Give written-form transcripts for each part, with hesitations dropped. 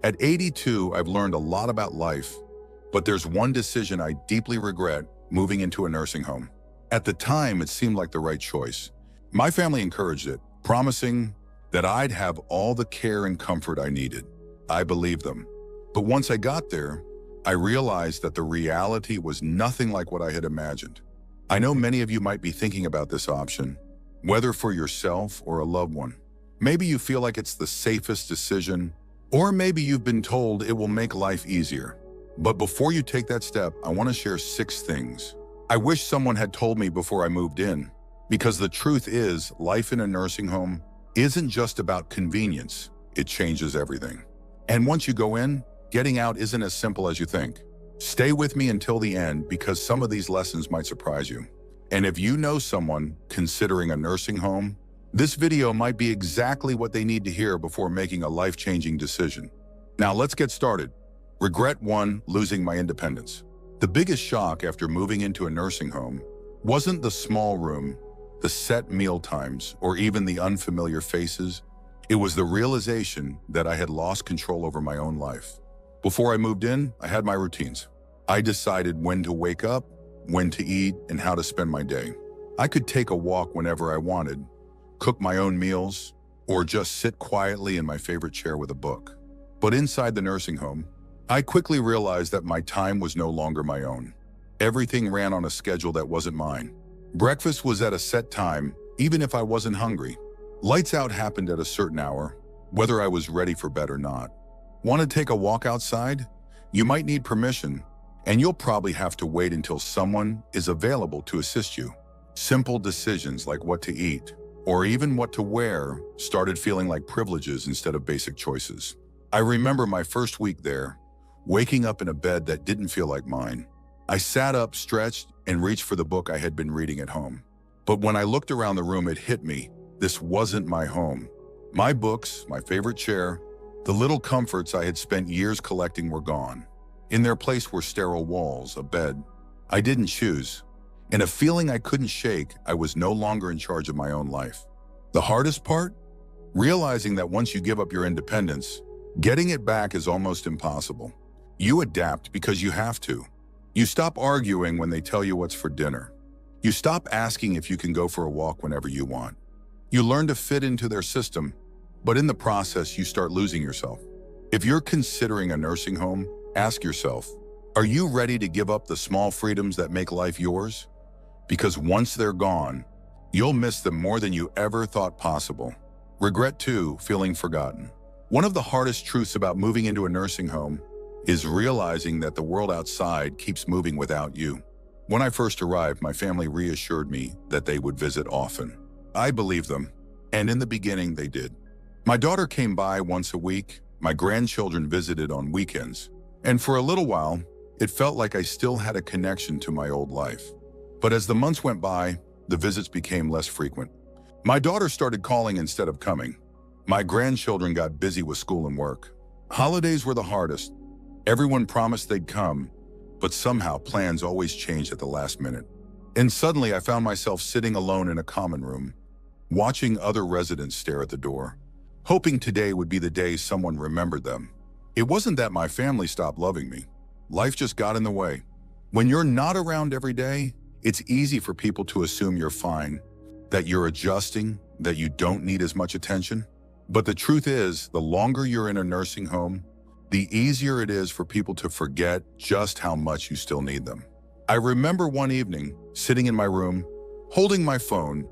At 82, I've learned a lot about life, but there's one decision I deeply regret: moving into a nursing home. At the time, it seemed like the right choice. My family encouraged it, promising that I'd have all the care and comfort I needed. I believed them. But once I got there, I realized that the reality was nothing like what I had imagined. I know many of you might be thinking about this option, whether for yourself or a loved one. Maybe you feel like it's the safest decision, or maybe you've been told it will make life easier. But before you take that step, I want to share 6 things I wish someone had told me before I moved in. Because the truth is, life in a nursing home isn't just about convenience, it changes everything. And once you go in, getting out isn't as simple as you think. Stay with me until the end because some of these lessons might surprise you. And if you know someone considering a nursing home, this video might be exactly what they need to hear before making a life-changing decision. Now let's get started. Regret 1: losing my independence. The biggest shock after moving into a nursing home wasn't the small room, the set meal times, or even the unfamiliar faces. It was the realization that I had lost control over my own life. Before I moved in, I had my routines. I decided when to wake up, when to eat, and how to spend my day. I could take a walk whenever I wanted, cook my own meals, or just sit quietly in my favorite chair with a book. But inside the nursing home, I quickly realized that my time was no longer my own. Everything ran on a schedule that wasn't mine. Breakfast was at a set time, even if I wasn't hungry. Lights out happened at a certain hour, whether I was ready for bed or not. Want to take a walk outside? You might need permission, and you'll probably have to wait until someone is available to assist you. Simple decisions like what to eat, or even what to wear, started feeling like privileges instead of basic choices. I remember my first week there, waking up in a bed that didn't feel like mine. I sat up, stretched, and reached for the book I had been reading at home. But when I looked around the room, it hit me. This wasn't my home. My books, my favorite chair, the little comforts I had spent years collecting were gone. In their place were sterile walls, a bed I didn't choose, and a feeling I couldn't shake. I was no longer in charge of my own life. The hardest part? Realizing that once you give up your independence, getting it back is almost impossible. You adapt because you have to. You stop arguing when they tell you what's for dinner. You stop asking if you can go for a walk whenever you want. You learn to fit into their system, but in the process, you start losing yourself. If you're considering a nursing home, ask yourself, are you ready to give up the small freedoms that make life yours? Because once they're gone, you'll miss them more than you ever thought possible. Regret 2: feeling forgotten. One of the hardest truths about moving into a nursing home is realizing that the world outside keeps moving without you. When I first arrived, my family reassured me that they would visit often. I believed them, and in the beginning they did. My daughter came by once a week, my grandchildren visited on weekends, and for a little while, it felt like I still had a connection to my old life. But as the months went by, the visits became less frequent. My daughter started calling instead of coming. My grandchildren got busy with school and work. Holidays were the hardest. Everyone promised they'd come, but somehow plans always changed at the last minute. And suddenly I found myself sitting alone in a common room, watching other residents stare at the door, hoping today would be the day someone remembered them. It wasn't that my family stopped loving me. Life just got in the way. When you're not around every day, it's easy for people to assume you're fine, that you're adjusting, that you don't need as much attention. But the truth is, the longer you're in a nursing home, the easier it is for people to forget just how much you still need them. I remember one evening, sitting in my room, holding my phone,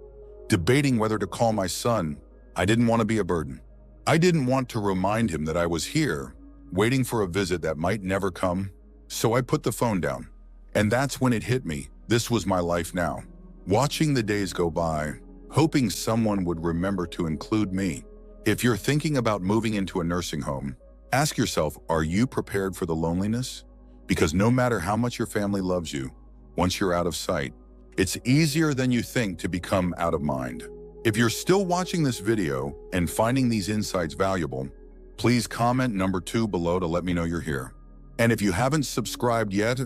debating whether to call my son. I didn't want to be a burden. I didn't want to remind him that I was here, waiting for a visit that might never come. So I put the phone down. And that's when it hit me. This was my life now. Watching the days go by, hoping someone would remember to include me. If you're thinking about moving into a nursing home, ask yourself, are you prepared for the loneliness? Because no matter how much your family loves you, once you're out of sight, it's easier than you think to become out of mind. If you're still watching this video and finding these insights valuable, please comment number 2 below to let me know you're here. And if you haven't subscribed yet,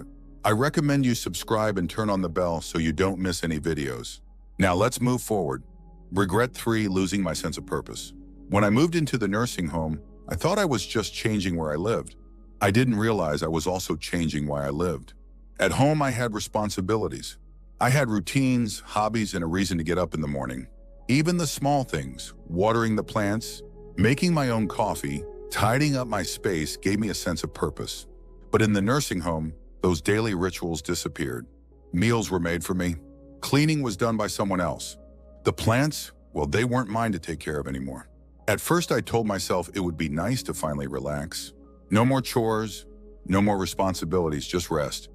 I recommend you subscribe and turn on the bell so you don't miss any videos. Now let's move forward. Regret 3: losing my sense of purpose. When I moved into the nursing home, I thought I was just changing where I lived. I didn't realize I was also changing why I lived. At home, I had responsibilities. I had routines, hobbies, and a reason to get up in the morning. Even the small things, watering the plants, making my own coffee, tidying up my space gave me a sense of purpose. But in the nursing home, those daily rituals disappeared. Meals were made for me. Cleaning was done by someone else. The plants, well, they weren't mine to take care of anymore. At first, I told myself it would be nice to finally relax. No more chores, no more responsibilities, just rest.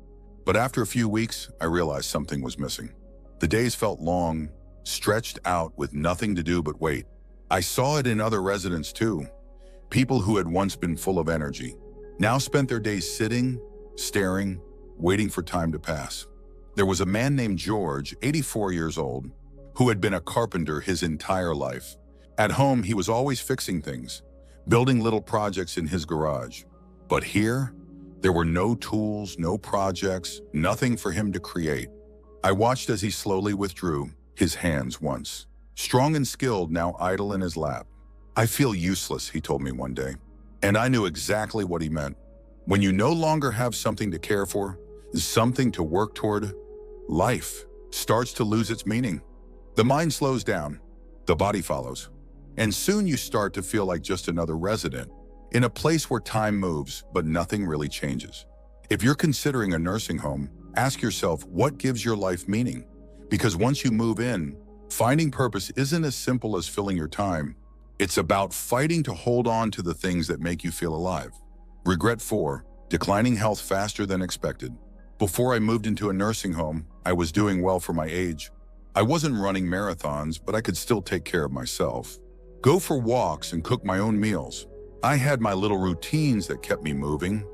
But after a few weeks, I realized something was missing. The days felt long, stretched out with nothing to do but wait. I saw it in other residents too. People who had once been full of energy now spent their days sitting, staring, waiting for time to pass. There was a man named George, 84 years old, who had been a carpenter his entire life. At home, he was always fixing things, building little projects in his garage. But here, there were no tools, no projects, nothing for him to create. I watched as he slowly withdrew, his hands once strong and skilled, now idle in his lap. "I feel useless," he told me one day. And I knew exactly what he meant. When you no longer have something to care for, something to work toward, life starts to lose its meaning. The mind slows down, the body follows, and soon you start to feel like just another resident in a place where time moves, but nothing really changes. If you're considering a nursing home, ask yourself what gives your life meaning. Because once you move in, finding purpose isn't as simple as filling your time. It's about fighting to hold on to the things that make you feel alive. Regret 4, declining health faster than expected. Before I moved into a nursing home, I was doing well for my age. I wasn't running marathons, but I could still take care of myself. Go for walks and cook my own meals. I had my little routines that kept me moving.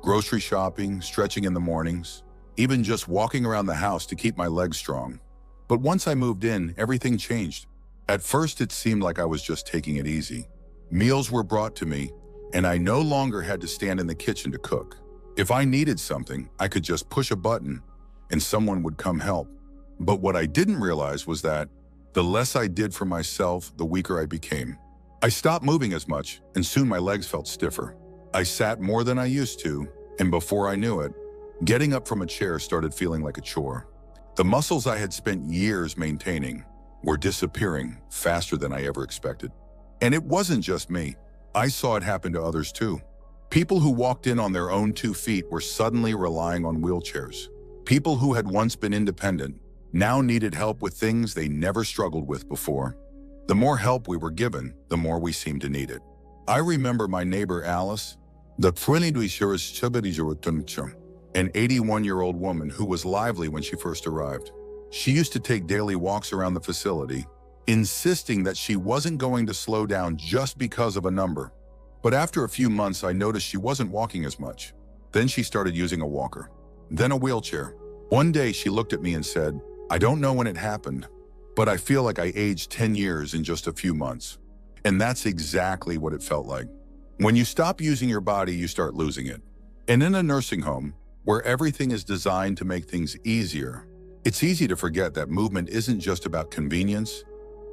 Grocery shopping, stretching in the mornings, even just walking around the house to keep my legs strong. But once I moved in, everything changed. At first, it seemed like I was just taking it easy. Meals were brought to me, and I no longer had to stand in the kitchen to cook. If I needed something, I could just push a button and someone would come help. But what I didn't realize was that the less I did for myself, the weaker I became. I stopped moving as much, and soon my legs felt stiffer. I sat more than I used to, and before I knew it, getting up from a chair started feeling like a chore. The muscles I had spent years maintaining were disappearing faster than I ever expected. And it wasn't just me. I saw it happen to others too. People who walked in on their own 2 feet were suddenly relying on wheelchairs. People who had once been independent now needed help with things they never struggled with before. The more help we were given, the more we seemed to need it. I remember my neighbor Alice, an 81-year-old woman who was lively when she first arrived. She used to take daily walks around the facility, insisting that she wasn't going to slow down just because of a number. But after a few months, I noticed she wasn't walking as much. Then she started using a walker, then a wheelchair. One day she looked at me and said, "I don't know when it happened, but I feel like I aged 10 years in just a few months." And that's exactly what it felt like. When you stop using your body, you start losing it. And in a nursing home, where everything is designed to make things easier, it's easy to forget that movement isn't just about convenience,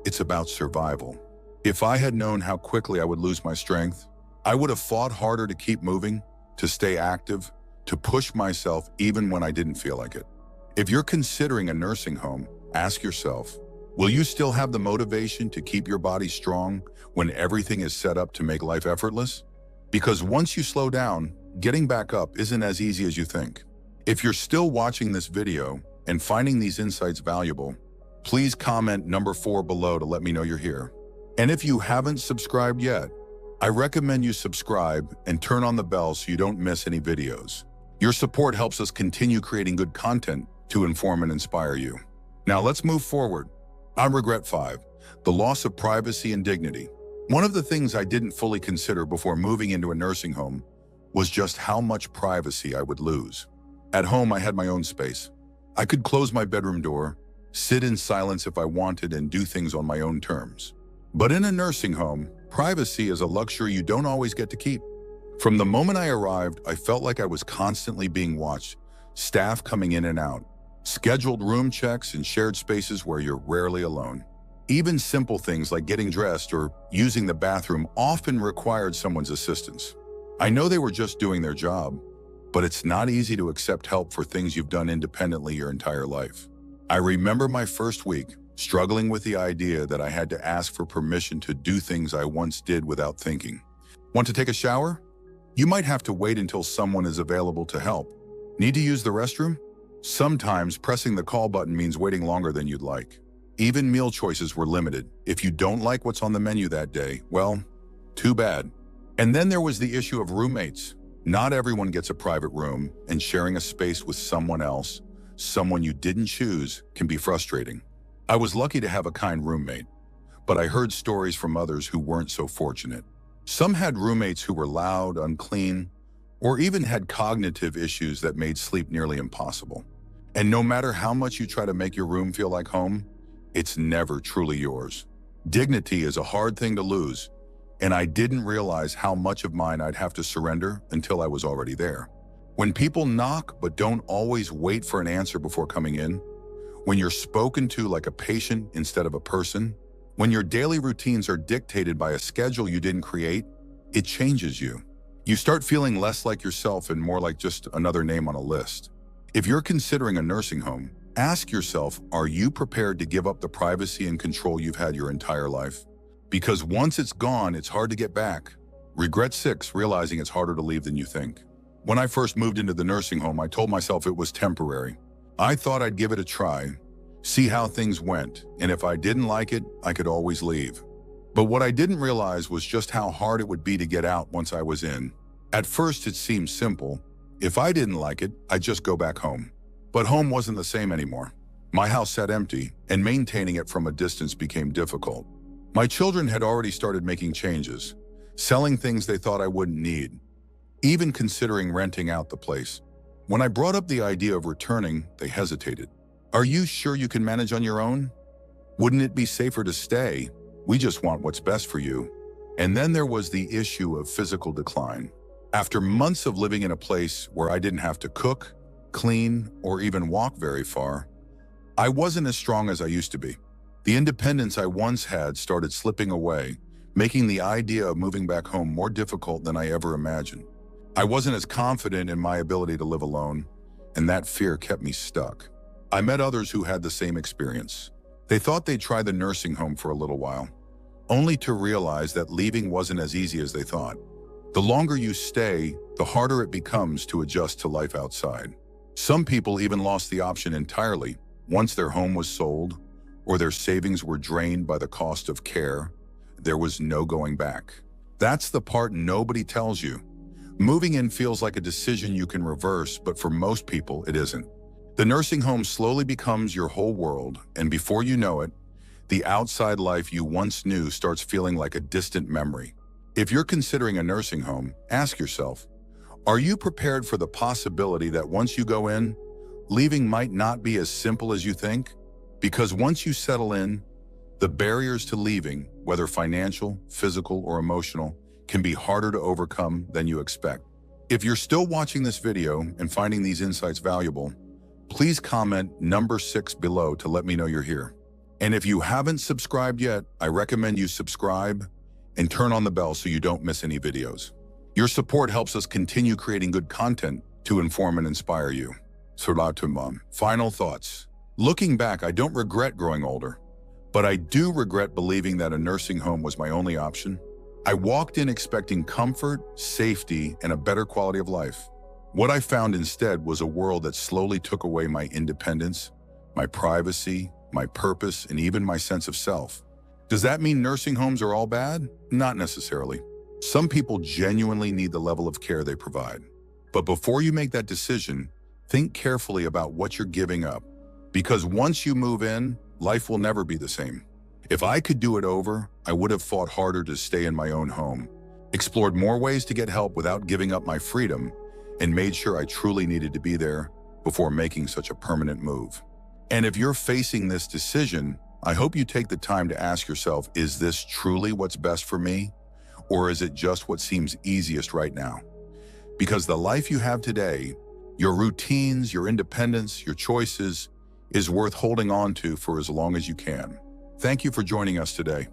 it's about survival. If I had known how quickly I would lose my strength, I would have fought harder to keep moving, to stay active, to push myself even when I didn't feel like it. If you're considering a nursing home, ask yourself, will you still have the motivation to keep your body strong when everything is set up to make life effortless? Because once you slow down, getting back up isn't as easy as you think. If you're still watching this video and finding these insights valuable, please comment number 4 below to let me know you're here. And if you haven't subscribed yet, I recommend you subscribe and turn on the bell so you don't miss any videos. Your support helps us continue creating good content to inform and inspire you. Now let's move forward. On regret 5, the loss of privacy and dignity. One of the things I didn't fully consider before moving into a nursing home was just how much privacy I would lose. At home, I had my own space. I could close my bedroom door, sit in silence if I wanted, and do things on my own terms. But in a nursing home, privacy is a luxury you don't always get to keep. From the moment I arrived, I felt like I was constantly being watched, staff coming in and out, scheduled room checks, and shared spaces where you're rarely alone. Even simple things like getting dressed or using the bathroom often required someone's assistance. I know they were just doing their job, but it's not easy to accept help for things you've done independently your entire life. I remember my first week struggling with the idea that I had to ask for permission to do things I once did without thinking. Want to take a shower? You might have to wait until someone is available to help. Need to use the restroom? Sometimes pressing the call button means waiting longer than you'd like. Even meal choices were limited. If you don't like what's on the menu that day, well, too bad. And then there was the issue of roommates. Not everyone gets a private room, and sharing a space with someone else, someone you didn't choose, can be frustrating. I was lucky to have a kind roommate, but I heard stories from others who weren't so fortunate. Some had roommates who were loud, unclean, or even had cognitive issues that made sleep nearly impossible. And no matter how much you try to make your room feel like home, it's never truly yours. Dignity is a hard thing to lose, and I didn't realize how much of mine I'd have to surrender until I was already there. When people knock but don't always wait for an answer before coming in, when you're spoken to like a patient instead of a person, when your daily routines are dictated by a schedule you didn't create, it changes you. You start feeling less like yourself and more like just another name on a list. If you're considering a nursing home, ask yourself, are you prepared to give up the privacy and control you've had your entire life? Because once it's gone, it's hard to get back. Regret 6, realizing it's harder to leave than you think. When I first moved into the nursing home, I told myself it was temporary. I thought I'd give it a try, see how things went, and if I didn't like it, I could always leave. But what I didn't realize was just how hard it would be to get out once I was in. At first, it seemed simple. If I didn't like it, I'd just go back home. But home wasn't the same anymore. My house sat empty, and maintaining it from a distance became difficult. My children had already started making changes, selling things they thought I wouldn't need, even considering renting out the place. When I brought up the idea of returning, they hesitated. Are you sure you can manage on your own? Wouldn't it be safer to stay? We just want what's best for you. And then there was the issue of physical decline. After months of living in a place where I didn't have to cook, clean, or even walk very far, I wasn't as strong as I used to be. The independence I once had started slipping away, making the idea of moving back home more difficult than I ever imagined. I wasn't as confident in my ability to live alone, and that fear kept me stuck. I met others who had the same experience. They thought they'd try the nursing home for a little while, only to realize that leaving wasn't as easy as they thought. The longer you stay, the harder it becomes to adjust to life outside. Some people even lost the option entirely once their home was sold or their savings were drained by the cost of care. There was no going back. That's the part nobody tells you. Moving in feels like a decision you can reverse, but for most people, it isn't. The nursing home slowly becomes your whole world, and before you know it, the outside life you once knew starts feeling like a distant memory. If you're considering a nursing home, ask yourself, are you prepared for the possibility that once you go in, leaving might not be as simple as you think? Because once you settle in, the barriers to leaving, whether financial, physical, or emotional, can be harder to overcome than you expect. If you're still watching this video and finding these insights valuable, please comment number 6 below to let me know you're here. And if you haven't subscribed yet, I recommend you subscribe and turn on the bell so you don't miss any videos. Your support helps us continue creating good content to inform and inspire you. Final thoughts. Looking back, I don't regret growing older, but I do regret believing that a nursing home was my only option. I walked in expecting comfort, safety, and a better quality of life. What I found instead was a world that slowly took away my independence, my privacy, my purpose, and even my sense of self. Does that mean nursing homes are all bad? Not necessarily. Some people genuinely need the level of care they provide. But before you make that decision, think carefully about what you're giving up. Because once you move in, life will never be the same. If I could do it over, I would have fought harder to stay in my own home, explored more ways to get help without giving up my freedom, and made sure I truly needed to be there before making such a permanent move. And if you're facing this decision, I hope you take the time to ask yourself, is this truly what's best for me? Or is it just what seems easiest right now? Because the life you have today, your routines, your independence, your choices, is worth holding on to for as long as you can. Thank you for joining us today.